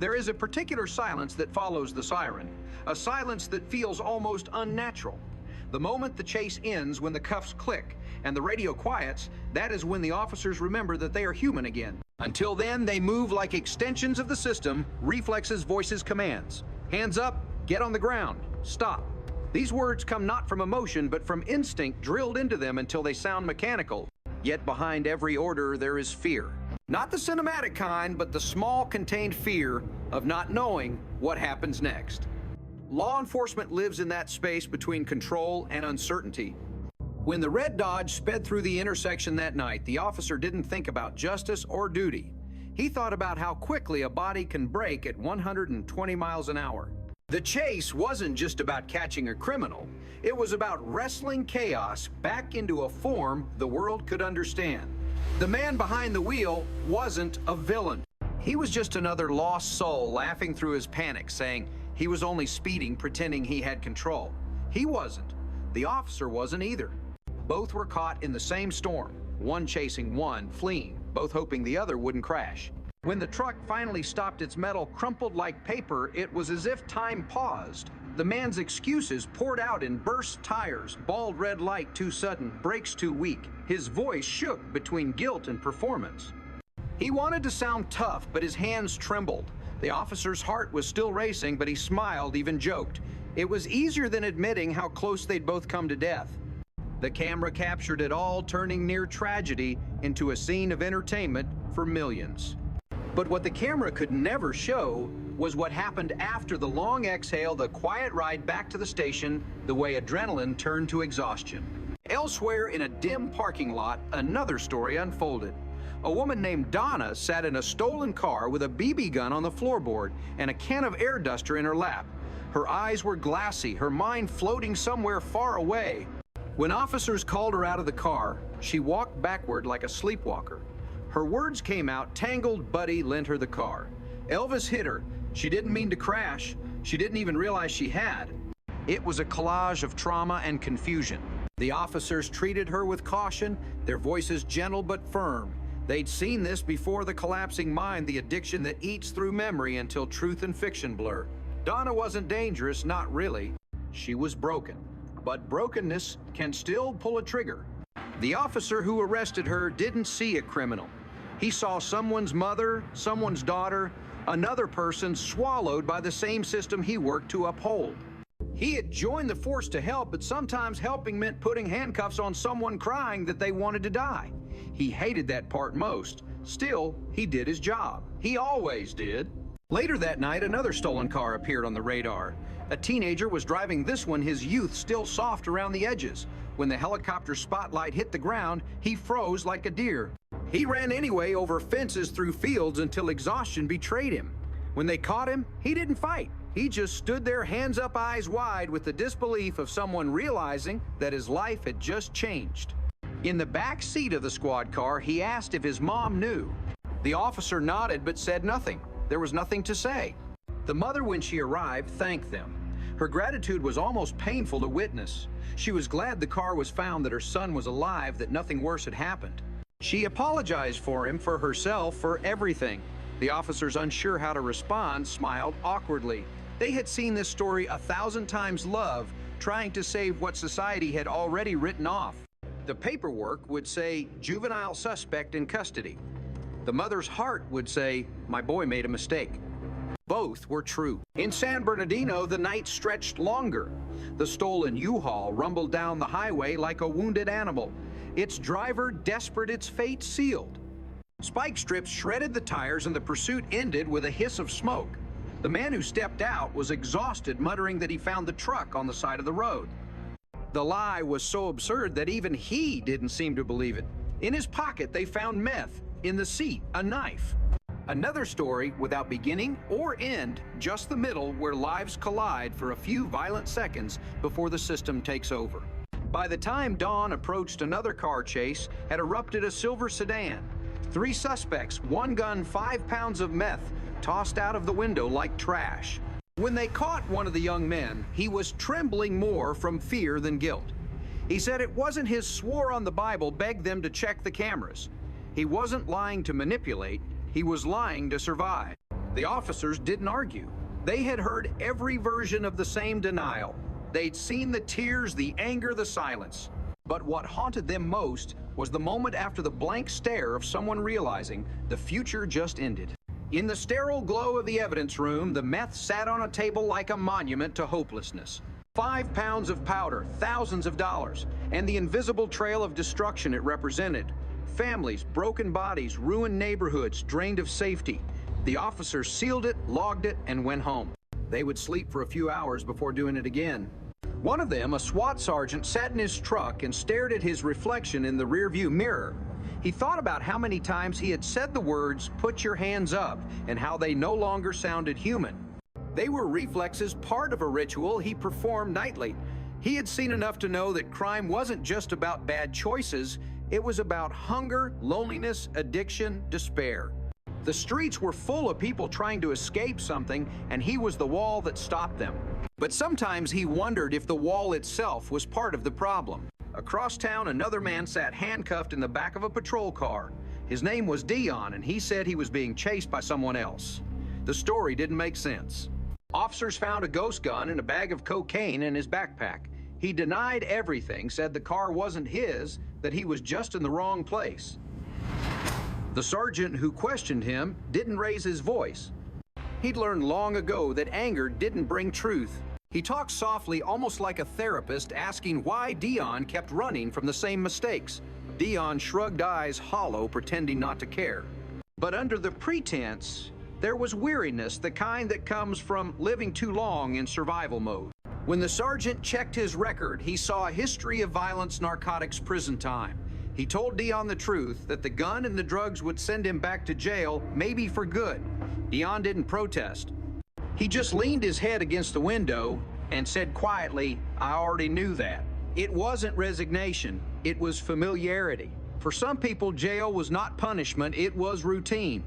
There is a particular silence that follows the siren, a silence that feels almost unnatural. The moment the chase ends, when the cuffs click and the radio quiets, that is when the officers remember that they are human again. Until then, they move like extensions of the system, reflexes, voices, commands. Hands up, get on the ground, stop. These words come not from emotion, but from instinct drilled into them until they sound mechanical. Yet behind every order, there is fear. Not the cinematic kind, but the small, contained fear of not knowing what happens next. Law enforcement lives in that space between control and uncertainty. When the red Dodge sped through the intersection that night, the officer didn't think about justice or duty. He thought about how quickly a body can break at 120 miles an hour. The chase wasn't just about catching a criminal. It was about wrestling chaos back into a form the world could understand. The man behind the wheel wasn't a villain. He was just another lost soul laughing through his panic, saying he was only speeding, pretending he had control. He wasn't. The officer wasn't either. Both were caught in the same storm, one chasing one, fleeing, both hoping the other wouldn't crash. When the truck finally stopped, its metal crumpled like paper, it was as if time paused. The man's excuses poured out in burst tires, bald red light too sudden, brakes too weak. His voice shook between guilt and performance. He wanted to sound tough, but his hands trembled. The officer's heart was still racing, but he smiled, even joked. It was easier than admitting how close they'd both come to death. The camera captured it all, turning near tragedy into a scene of entertainment for millions. But what the camera could never show was what happened after the long exhale, the quiet ride back to the station, the way adrenaline turned to exhaustion. Elsewhere in a dim parking lot, another story unfolded. A woman named Donna sat in a stolen car with a BB gun on the floorboard and a can of air duster in her lap. Her eyes were glassy, her mind floating somewhere far away. When officers called her out of the car, she walked backward like a sleepwalker. Her words came out, tangled Buddy lent her the car. Elvis hit her. She didn't mean to crash. She didn't even realize she had. It was a collage of trauma and confusion. The officers treated her with caution, their voices gentle but firm. They'd seen this before: the collapsing mind, the addiction that eats through memory until truth and fiction blur. Donna wasn't dangerous, not really. She was broken. But brokenness can still pull a trigger. The officer who arrested her didn't see a criminal. He saw someone's mother, someone's daughter, another person swallowed by the same system he worked to uphold. He had joined the force to help, but sometimes helping meant putting handcuffs on someone crying that they wanted to die. He hated that part most. Still, he did his job. He always did. Later that night, another stolen car appeared on the radar. A teenager was driving this one, his youth still soft around the edges. When the helicopter spotlight hit the ground, he froze like a deer. He ran anyway, over fences, through fields, until exhaustion betrayed him. When they caught him, he didn't fight. He just stood there, hands up, eyes wide, with the disbelief of someone realizing that his life had just changed. In the back seat of the squad car, he asked if his mom knew. The officer nodded but said nothing. There was nothing to say. The mother, when she arrived, thanked them. Her gratitude was almost painful to witness. She was glad the car was found, that her son was alive, that nothing worse had happened. She apologized for him, for herself, for everything. The officers, unsure how to respond, smiled awkwardly. They had seen this story 1,000 times. Love, trying to save what society had already written off. The paperwork would say, juvenile suspect in custody. The mother's heart would say, my boy made a mistake. Both were true. In San Bernardino, the night stretched longer. The stolen U-Haul rumbled down the highway like a wounded animal. Its driver desperate, its fate sealed. Spike strips shredded the tires, and the pursuit ended with a hiss of smoke. The man who stepped out was exhausted, muttering that he found the truck on the side of the road. The lie was so absurd that even he didn't seem to believe it. In his pocket, they found meth. In the seat, a knife. Another story without beginning or end, just the middle, where lives collide for a few violent seconds before the system takes over. By the time dawn approached, another car chase had erupted: a silver sedan. 3 suspects, 1 gun, 5 pounds of meth, tossed out of the window like trash. When they caught one of the young men, he was trembling more from fear than guilt. He said it wasn't his swore on the Bible begged them to check the cameras. He wasn't lying to manipulate, he was lying to survive. The officers didn't argue. They had heard every version of the same denial. They'd seen the tears, the anger, the silence. But what haunted them most was the moment after the blank stare of someone realizing the future just ended. In the sterile glow of the evidence room, the meth sat on a table like a monument to hopelessness. 5 pounds of powder, thousands of dollars, and the invisible trail of destruction it represented. Families, broken bodies, ruined neighborhoods, drained of safety. The officers sealed it, logged it, and went home. They would sleep for a few hours before doing it again. One of them, a SWAT sergeant, sat in his truck and stared at his reflection in the rearview mirror. He thought about how many times he had said the words, "Put your hands up," and how they no longer sounded human. They were reflexes, part of a ritual he performed nightly. He had seen enough to know that crime wasn't just about bad choices, it was about hunger, loneliness, addiction, despair. The streets were full of people trying to escape something, and he was the wall that stopped them. But sometimes he wondered if the wall itself was part of the problem. Across town, another man sat handcuffed in the back of a patrol car. His name was Dion, and he said he was being chased by someone else. The story didn't make sense. Officers found a ghost gun and a bag of cocaine in his backpack. He denied everything, said the car wasn't his, that he was just in the wrong place. The sergeant who questioned him didn't raise his voice. He'd learned long ago that anger didn't bring truth. He talked softly, almost like a therapist, asking why Dion kept running from the same mistakes. Dion shrugged, eyes hollow, pretending not to care. But under the pretense, there was weariness, the kind that comes from living too long in survival mode. When the sergeant checked his record, he saw a history of violence, narcotics, prison time. He told Dion the truth, that the gun and the drugs would send him back to jail, maybe for good. Dion didn't protest. He just leaned his head against the window and said quietly, "I already knew that." It wasn't resignation, it was familiarity. For some people, jail was not punishment, it was routine.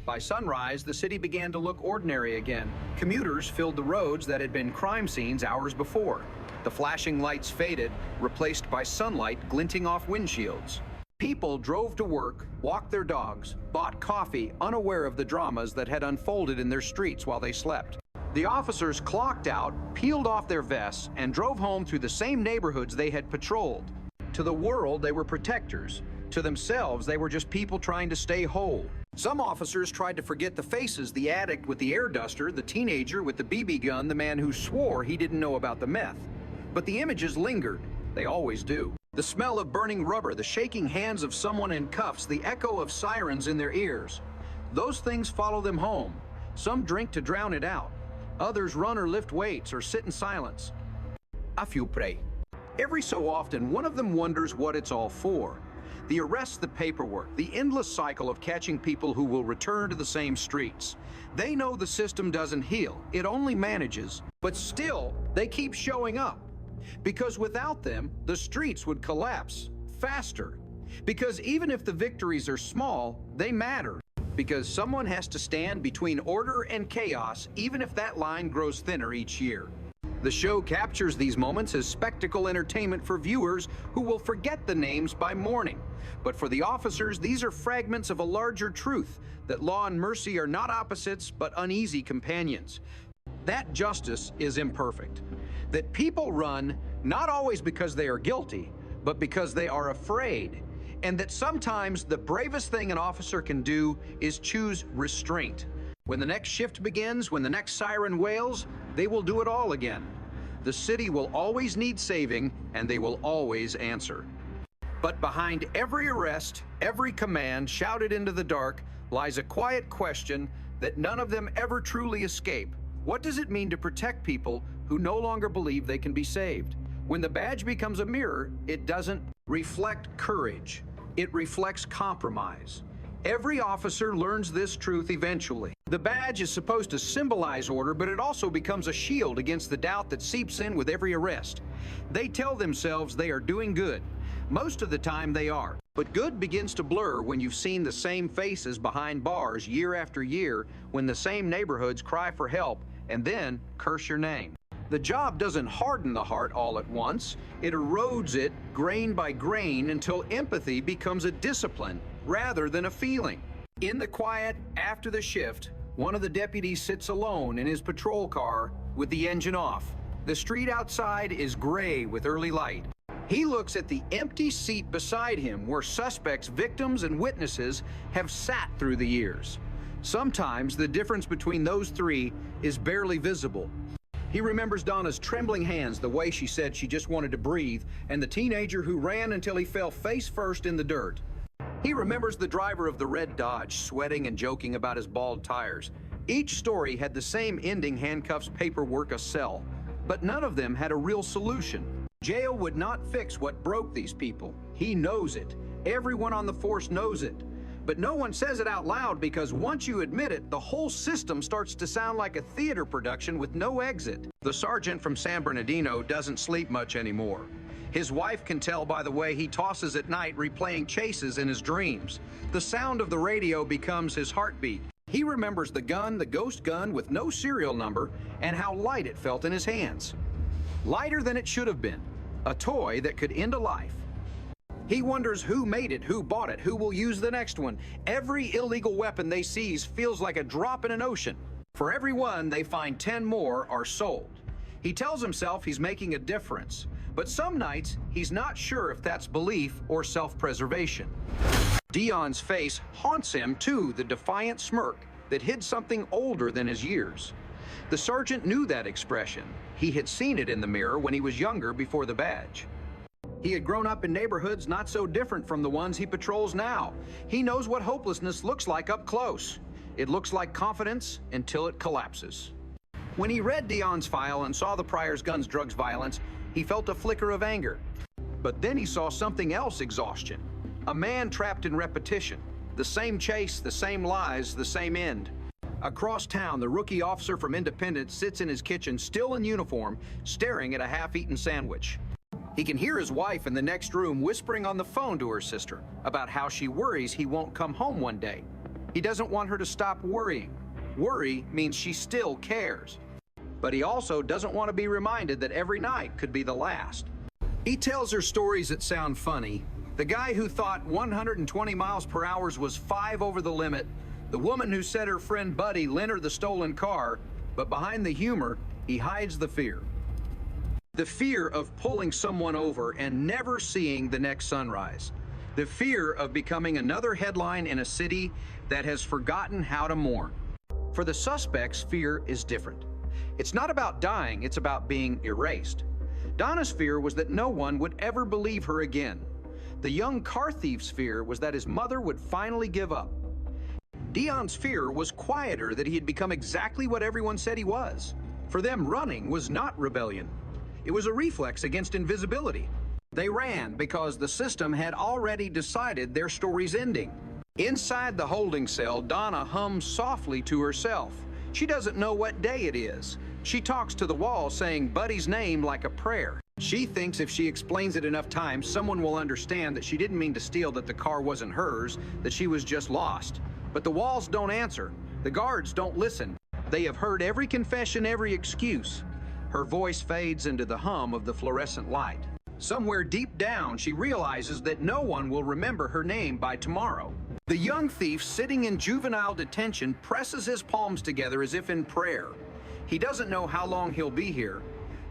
By sunrise, the city began to look ordinary again. Commuters filled the roads that had been crime scenes hours before. The flashing lights faded, replaced by sunlight glinting off windshields. People drove to work, walked their dogs, bought coffee, unaware of the dramas that had unfolded in their streets while they slept. The officers clocked out, peeled off their vests, and drove home through the same neighborhoods they had patrolled. To the world, they were protectors. To themselves, they were just people trying to stay whole. Some officers tried to forget the faces, the addict with the air duster, the teenager with the BB gun, the man who swore he didn't know about the meth. But the images lingered. They always do. The smell of burning rubber, the shaking hands of someone in cuffs, the echo of sirens in their ears. Those things follow them home. Some drink to drown it out. Others run or lift weights or sit in silence. A few pray. Every so often, one of them wonders what it's all for. The arrests, the paperwork, the endless cycle of catching people who will return to the same streets. They know the system doesn't heal, it only manages, but still, they keep showing up. Because without them, the streets would collapse faster. Because even if the victories are small, they matter. Because someone has to stand between order and chaos, even if that line grows thinner each year. The show captures these moments as spectacle entertainment for viewers who will forget the names by morning. But for the officers, these are fragments of a larger truth, that law and mercy are not opposites, but uneasy companions. That justice is imperfect. That people run, not always because they are guilty, but because they are afraid. And that sometimes the bravest thing an officer can do is choose restraint. When the next shift begins, when the next siren wails, they will do it all again. The city will always need saving, and they will always answer. But behind every arrest, every command shouted into the dark, lies a quiet question that none of them ever truly escape. What does it mean to protect people who no longer believe they can be saved? When the badge becomes a mirror, it doesn't reflect courage. It reflects compromise. Every officer learns this truth eventually. The badge is supposed to symbolize order, but it also becomes a shield against the doubt that seeps in with every arrest. They tell themselves they are doing good. Most of the time they are. But good begins to blur when you've seen the same faces behind bars year after year, when the same neighborhoods cry for help and then curse your name. The job doesn't harden the heart all at once. It erodes it grain by grain until empathy becomes a discipline rather than a feeling. In the quiet after the shift, One of the deputies sits alone in his patrol car with the engine off. The street outside is gray with early light. He looks at the empty seat beside him where suspects, victims, and witnesses have sat through the years. Sometimes the difference between those three is barely visible. He remembers Donna's trembling hands, the way she said she just wanted to breathe, and the teenager who ran until he fell face first in the dirt. He remembers the driver of the red Dodge, sweating and joking about his bald tires. Each story had the same ending: handcuffs, paperwork, a cell. But none of them had a real solution. Jail would not fix what broke these people. He knows it. Everyone on the force knows it. But no one says it out loud, because once you admit it, the whole system starts to sound like a theater production with no exit. The sergeant from San Bernardino doesn't sleep much anymore. His wife can tell by the way he tosses at night, replaying chases in his dreams. The sound of the radio becomes his heartbeat. He remembers the gun, the ghost gun with no serial number, and how light it felt in his hands. Lighter than it should have been. A toy that could end a life. He wonders who made it, who bought it, who will use the next one. Every illegal weapon they seize feels like a drop in an ocean. For every one they find, 10 more are sold. He tells himself he's making a difference, but some nights he's not sure if that's belief or self-preservation. Dion's face haunts him too, the defiant smirk that hid something older than his years. The sergeant knew that expression. He had seen it in the mirror when he was younger, before the badge. He had grown up in neighborhoods not so different from the ones he patrols now. He knows what hopelessness looks like up close. It looks like confidence until it collapses. When he read Dion's file and saw the priors, guns, drugs, violence, he felt a flicker of anger. But then he saw something else: exhaustion. A man trapped in repetition. The same chase, the same lies, the same end. Across town, the rookie officer from Independence sits in his kitchen, still in uniform, staring at a half-eaten sandwich. He can hear his wife in the next room whispering on the phone to her sister about how she worries he won't come home one day. He doesn't want her to stop worrying. Worry means she still cares. But he also doesn't want to be reminded that every night could be the last. He tells her stories that sound funny. The guy who thought 120 miles per hour was 5 over the limit. The woman who said her friend Buddy lent her the stolen car. But behind the humor, he hides the fear. The fear of pulling someone over and never seeing the next sunrise. The fear of becoming another headline in a city that has forgotten how to mourn. For the suspects, fear is different. It's not about dying, it's about being erased. Donna's fear was that no one would ever believe her again. The young car thief's fear was that his mother would finally give up. Dion's fear was quieter, that he had become exactly what everyone said he was. For them, running was not rebellion. It was a reflex against invisibility. They ran because the system had already decided their story's ending. Inside the holding cell, Donna hums softly to herself. She doesn't know what day it is. She talks to the wall, saying Buddy's name like a prayer. She thinks if she explains it enough times, someone will understand that she didn't mean to steal, that the car wasn't hers, that she was just lost. But the walls don't answer. The guards don't listen. They have heard every confession, every excuse. Her voice fades into the hum of the fluorescent light. Somewhere deep down, she realizes that no one will remember her name by tomorrow. The young thief, sitting in juvenile detention, presses his palms together as if in prayer. He doesn't know how long he'll be here.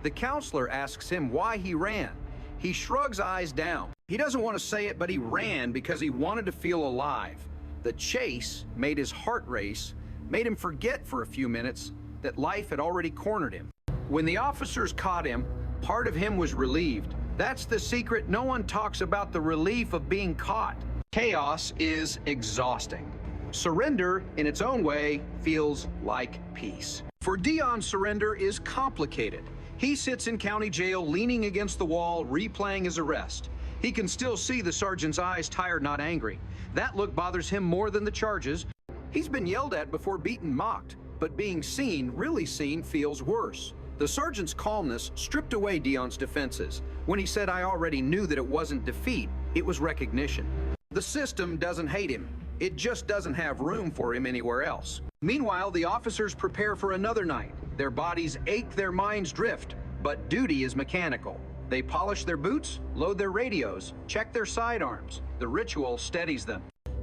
The counselor asks him why he ran. He shrugs eyes down. He doesn't want to say it, but he ran because he wanted to feel alive. The chase made his heart race, made him forget for a few minutes that life had already cornered him. When the officers caught him, part of him was relieved. That's the secret. No one talks about the relief of being caught. Chaos is exhausting. Surrender, in its own way, feels like peace. For Dion, surrender is complicated. He sits in county jail, leaning against the wall, replaying his arrest. He can still see the sergeant's eyes, tired, not angry. That look bothers him more than the charges. He's been yelled at before, beaten, mocked, but being seen, really seen, feels worse. The sergeant's calmness stripped away Dion's defenses. When he said, "I already knew that it wasn't defeat, it was recognition." The system doesn't hate him. It just doesn't have room for him anywhere else. Meanwhile, the officers prepare for another night. Their bodies ache, their minds drift, but duty is mechanical. They polish their boots, load their radios, check their sidearms. The ritual steadies them.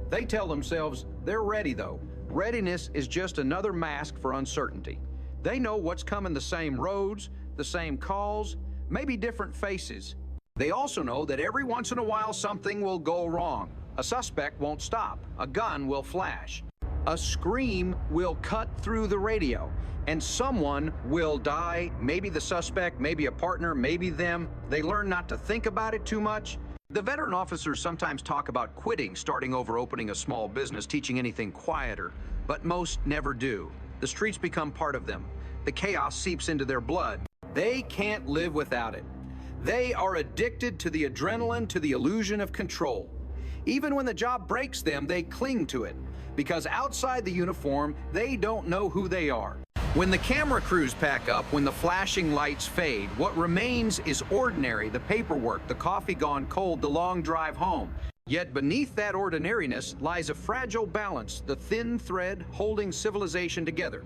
They tell themselves they're ready though. Readiness is just another mask for uncertainty. They know what's coming: the same roads, the same calls, maybe different faces. They also know that every once in a while something will go wrong. A suspect won't stop. A gun will flash. A scream will cut through the radio, and someone will die. Maybe the suspect, maybe a partner, maybe them. They learn not to think about it too much. The veteran officers sometimes talk about quitting, starting over, opening a small business, teaching anything quieter, but most never do. The streets become part of them. The chaos seeps into their blood. They can't live without it. They are addicted to the adrenaline, to the illusion of control. Even when the job breaks them, they cling to it, because outside the uniform, they don't know who they are. When the camera crews pack up, when the flashing lights fade, what remains is ordinary: the paperwork, the coffee gone cold, the long drive home. Yet beneath that ordinariness lies a fragile balance, the thin thread holding civilization together.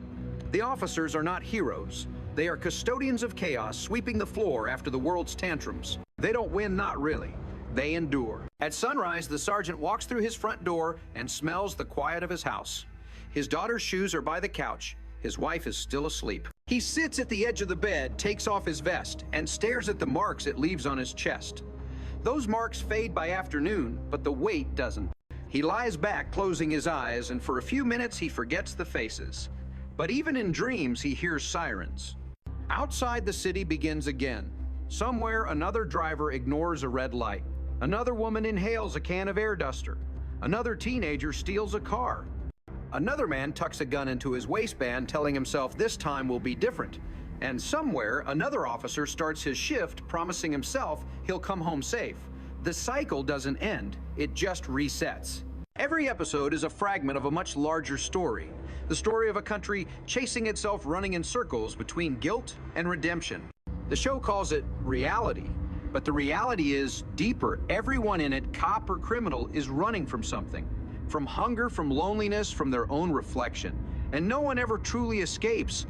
The officers are not heroes. They are custodians of chaos, sweeping the floor after the world's tantrums. They don't win, not really. They endure. At sunrise, the sergeant walks through his front door and smells the quiet of his house. His daughter's shoes are by the couch. His wife is still asleep. He sits at the edge of the bed, takes off his vest, and stares at the marks it leaves on his chest. Those marks fade by afternoon, but the weight doesn't. He lies back, closing his eyes, and for a few minutes he forgets the faces. But even in dreams, he hears sirens. Outside, the city begins again. Somewhere, another driver ignores a red light. Another woman inhales a can of air duster. Another teenager steals a car. Another man tucks a gun into his waistband, telling himself this time will be different. And somewhere, another officer starts his shift, promising himself he'll come home safe. The cycle doesn't end, it just resets. Every episode is a fragment of a much larger story. The story of a country chasing itself, running in circles between guilt and redemption. The show calls it reality, but the reality is deeper. Everyone in it, cop or criminal, is running from something. From hunger, from loneliness, from their own reflection. And no one ever truly escapes.